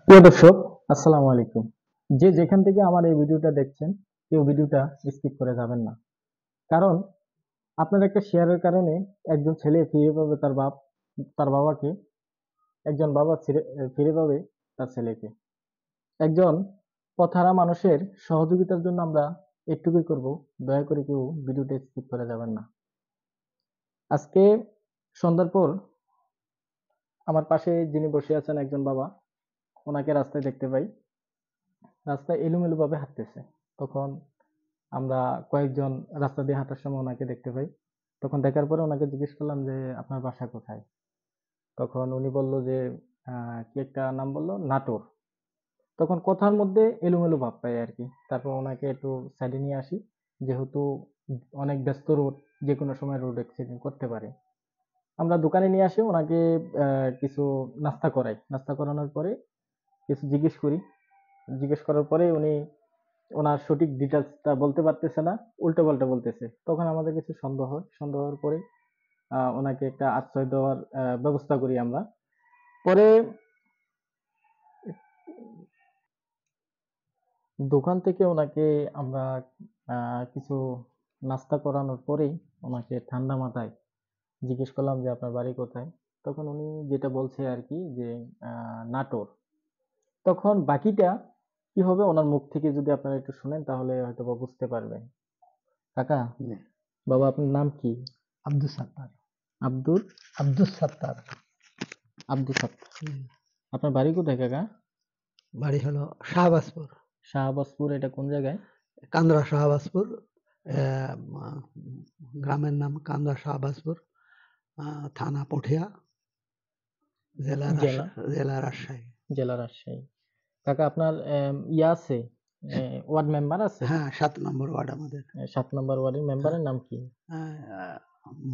প্রিয় দর্শক, আসসালামু আলাইকুম। যে যেখান থেকে আমার এই ভিডিওটা দেখছেন, কেউ ভিডিওটা স্কিপ করে যাবেন না। কারণ আপনার একটা শেয়ারের কারণে একজন ছেলে ফিরে পাবে তার বাবাকে, একজন বাবা ফিরে পাবে তার ছেলেকে। একজন পথহারা মানুষের সহযোগিতার জন্য আমরা এটুকুই করব, দয়া করে কেউ ভিডিওটা স্কিপ করে যাবেন না। আজকে সন্ধ্যার পর আমার পাশে যিনি বসে আছেন একজন বাবা, ওনাকে রাস্তায় দেখতে পাই। রাস্তায় এলোমেলোভাবে হাঁটতেছে। তখন আমরা কয়েকজন রাস্তা দিয়ে হাঁটার সময় ওনাকে দেখতে পাই। তখন দেখার পরে ওনাকে জিজ্ঞেস করলাম যে আপনার বাসা কোথায়? তখন উনি বলল যে কি একটা নাম বলল, নাটোর। তখন কথার মধ্যে এলোমেলো ভাব পাই আর কি। তারপর ওনাকে একটু সাইডে নিয়ে আসি, যেহেতু অনেক ব্যস্ত রোড, যে কোনো সময় রোড অ্যাক্সিডেন্ট করতে পারে। আমরা দোকানে নিয়ে আসি ওনাকে, কিছু নাস্তা করাই। নাস্তা করানোর পরে কিছু জিজ্ঞেস করার পরে উনি ওনার সঠিক ডিটেলসটা বলতে পারতেছে না, উল্টোপাল্টা বলতেছে। তখন আমাদের কিছু সন্দেহ হয়। সন্দেহ হওয়ার পরে ওনাকে একটা আশ্রয় দেওয়ার ব্যবস্থা করি আমরা। পরে দোকান থেকে ওনাকে আমরা কিছু নাস্তা করানোর পরেই ওনাকে ঠান্ডা মাথায় জিজ্ঞেস করলাম যে আপনার বাড়ি কোথায়? তখন উনি যেটা বলছে আর কি যে নাটোর। তখন বাকিটা কি হবে ওনার মুখ থেকে যদি আপনারা একটু শুনেন তাহলে হয়তোবা বুঝতে পারবেন। কাকা, জি, বাবা আপনার নাম কি? আব্দুস সাত্তার। আব্দুল আব্দুস সাত্তার। আব্দুল সাত্তার। আপনার বাড়ি কোথায় কাকা? বাড়ি হলো শাহবাজপুর। শাহবাজপুর, এটা কোন জায়গায়? কান্দ্রা শাহবাজপুর। গ্রামের নাম কান্দ্রা শাহবাজপুর। থানা পুঠিয়া, জেলা জেলা রাজশাহী। জেলা রাজশাহী। কাকা আপনার আছে, ওয়ার্ড মেম্বার আছে? হ্যাঁ, 7 নম্বর ওয়ার্ড আমাদের। 7 নম্বর ওয়ার্ডের হ্যাঁ, মেম্বারের নাম কি?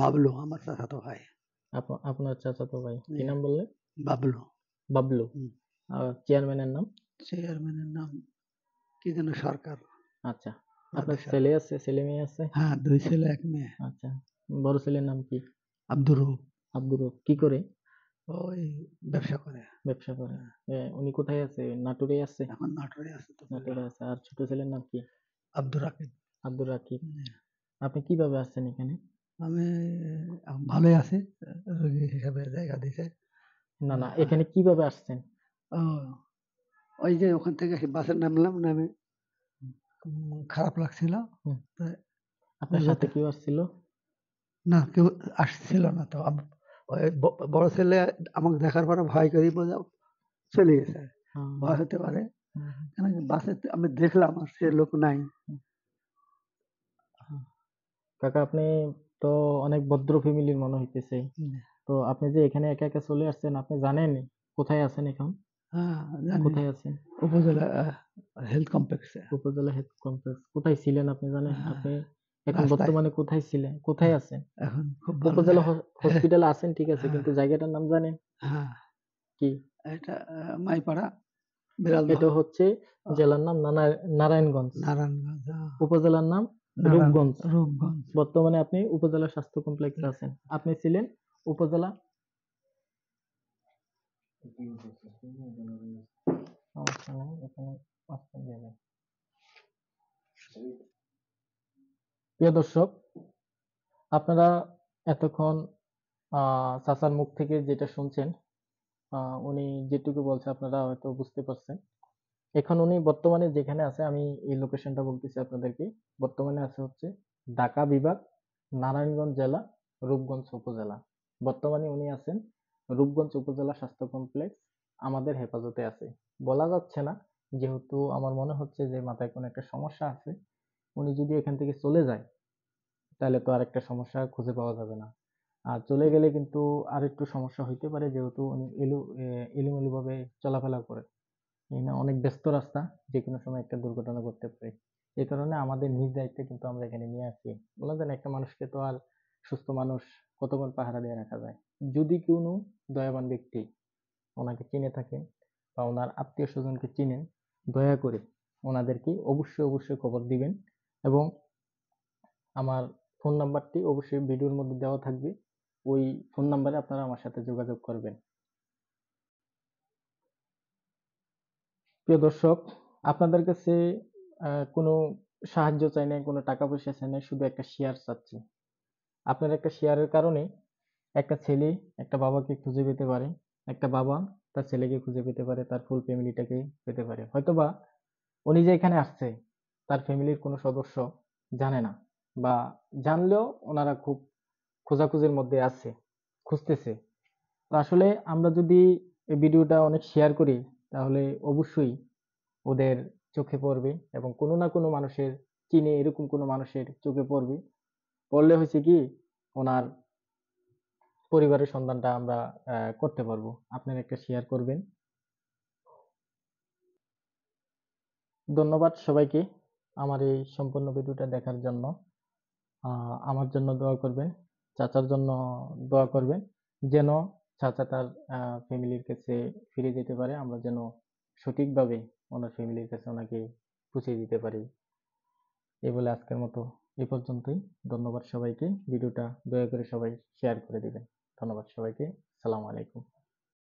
বাবলু আমার চাচাতো ভাই। আপনার চাচাতো ভাই কি জি, নাম বললেন? বাবলু। বাবলু। হুম, আর চেয়ারম্যানের নাম? চেয়ারম্যানের নাম কি যেন সরকার। আচ্ছা। আপনার বাদে ছেলে সরকার। আছে, ছেলে মেয়ে আছে? হ্যাঁ, 2 ছেলে 1 মেয়ে। আচ্ছা। বড় ছেলের নাম কি? আব্দুর রউফ। আব্দুর রউফ। কি করে? ওই ব্যবসা করে। ব্যবসা করে। হ্যাঁ, উনি কোথায় আছে? নাটোরে আছে? এখন নাটোরে আছে তো। নাটোরে আছে। আর ছোট ছেলের নাম কি? আব্দুর রাকিব। আব্দুর রাকিব। জি। আপনি কিভাবে আসছেন এখানে? আমি ভালোই আছি। রোগী হিসাবে জায়গা দিছে। না, না, আহ, এখানে কিভাবে আসছেন? ও, ওই যে ওখান থেকে বাসে নামলাম, নামে খারাপ লাগছিল। হুম। তাই ওই আপনার সাথে যাতে কেউ আসছিল? না, কেউ আসছিল না তো। ওই বড় ছেলে আমাকে দেখার পরে ভয় করে বোঝা চলে গেছে। হুম, ভয় হতে পারে। হুম, কেন কি বাসে আমি দেখলাম আর সে লোক নাই। হুম, হুম। কাকা, আপনি তো অনেক ভদ্র ফ্যামিলির মনে হইতেছে। হুম, তো আপনি যে এখানে একা একা চলে আসছেন, আপনি জানেন কোথায় আছেন এখন? হ্যাঁ, জানি। কোথায় আছেন? উপজেলা হেলথ কমপ্লেক্সে। উপজেলা হেলথ কমপ্লেক্স। কোথায় ছিলেন আপনি জানেন? হ্যাঁ, আপনি এখন রাস্তায়। বর্তমানে কোথায় ছিলেন? কোথায় আছেন? এখন খুব ভালো উপজেলা জায়গা। হ্যাঁ, হসপিটালে আছেন, ঠিক আছে, হ্যাঁ, কিন্তু জায়গাটার নাম জানেন হ্যাঁ, কি? এটা মাইপাড়া, বিড়ালদহ। এটা হচ্ছে আহ, জেলার নাম নারায়ণগঞ্জ, নারায়ণগঞ্জ। উপজেলার নাম নারায়ণ রূপগঞ্জ। রূপগঞ্জ। বর্তমানে আপনি উপজেলা স্বাস্থ্য কমপ্লেক্সে আছেন। আপনি ছিলেন উপজেলা, সমস্যা নাই, এখানে আসতে দেবে। প্রিয় দর্শক, আপনারা এতক্ষণ চাচার মুখ থেকে যেটা শুনছেন, উনি যেটুকু বলছে আপনারা হয়তো বুঝতে পারছেন। এখন উনি বর্তমানে যেখানে আছে, আমি এই লোকেশনটা বলতেছি আপনাদেরকে। বর্তমানে আছে হচ্ছে ঢাকা বিভাগ, নারায়ণগঞ্জ জেলা, রূপগঞ্জ উপজেলা। বর্তমানে উনি আছেন রূপগঞ্জ উপজেলা স্বাস্থ্য কমপ্লেক্স, আমাদের হেফাজতে আছে। বলা যাচ্ছে না, যেহেতু আমার মনে হচ্ছে যে মাথায় কোনো একটা সমস্যা আছে। উনি যদি এখান থেকে চলে যায় তাহলে তো আরেকটা সমস্যা খুঁজে পাওয়া যাবে না। আর চলে গেলে কিন্তু আরেকটু সমস্যা হইতে পারে, যেহেতু উনি এলোমেলো ভাবে চলাফেরা করে। এই না অনেক ব্যস্ত রাস্তা, যে কোনো সময় একটা দুর্ঘটনা ঘটতে পারে। এই কারণে আমাদের নিজ দায়িত্বে কিন্তু আমরা এখানে নিয়ে আসি। বলা যায় না, একটা মানুষকে তো আর সুস্থ মানুষ কতক্ষণ পাহারা দিয়ে রাখা যায়। যদি কোনো দয়াবান ব্যক্তি ওনাকে চিনে থাকেন বা ওনার আত্মীয় স্বজনকে চিনেন, দয়া করে ওনাদেরকে অবশ্যই অবশ্যই খবর দিবেন। এবং আমার ফোন নাম্বারটি অবশ্যই ভিডিওর মধ্যে দেওয়া থাকবে। ওই ফোন নাম্বারে আপনারা আমার সাথে যোগাযোগ করবেন। প্রিয় দর্শক, আপনাদের কাছে কোনো সাহায্য চাই নাই, কোনো টাকা পয়সা চাই নাই, শুধু একটা শেয়ার চাচ্ছি। আপনার একটা শেয়ারের কারণে একটা ছেলে একটা বাবাকে খুঁজে পেতে পারে, একটা বাবা তার ছেলেকে খুঁজে পেতে পারে, তার ফুল ফ্যামিলিটাকে পেতে পারে। হয়তোবা উনি যে এখানে আসছে তার ফ্যামিলির কোনো সদস্য জানে না, বা জানলেও ওনারা খুব খোঁজাখুঁজির মধ্যে আছে, খুঁজতেছে। তো আসলে আমরা যদি এই ভিডিওটা অনেক শেয়ার করি, তাহলে অবশ্যই ওদের চোখে পড়বে, এবং কোনো না কোনো মানুষের চিনে এরকম কোনো মানুষের চোখে পড়বে। পড়লে হয়েছে কি, ওনার পরিবারের সন্ধানটা আমরা করতে পারবো। আপনারা একটা শেয়ার করবেন। ধন্যবাদ সবাইকে আমার এই সম্পূর্ণ ভিডিওটা দেখার জন্য। আমার জন্য দোয়া করবেন, চাচার জন্য দোয়া করবেন, যেন চাচা তার ফ্যামিলির কাছে ফিরে যেতে পারে, আমরা যেন সঠিকভাবে ওনার ফ্যামিলির কাছে ওনাকে পৌঁছে দিতে পারি। এই বলে আজকের মতো এই পর্যন্তই। ধন্যবাদ সবাইকে। ভিডিওটা দয়া করে সবাই শেয়ার করে দিবেন। ধন্যবাদ সবাইকে। আসসালামু আলাইকুম।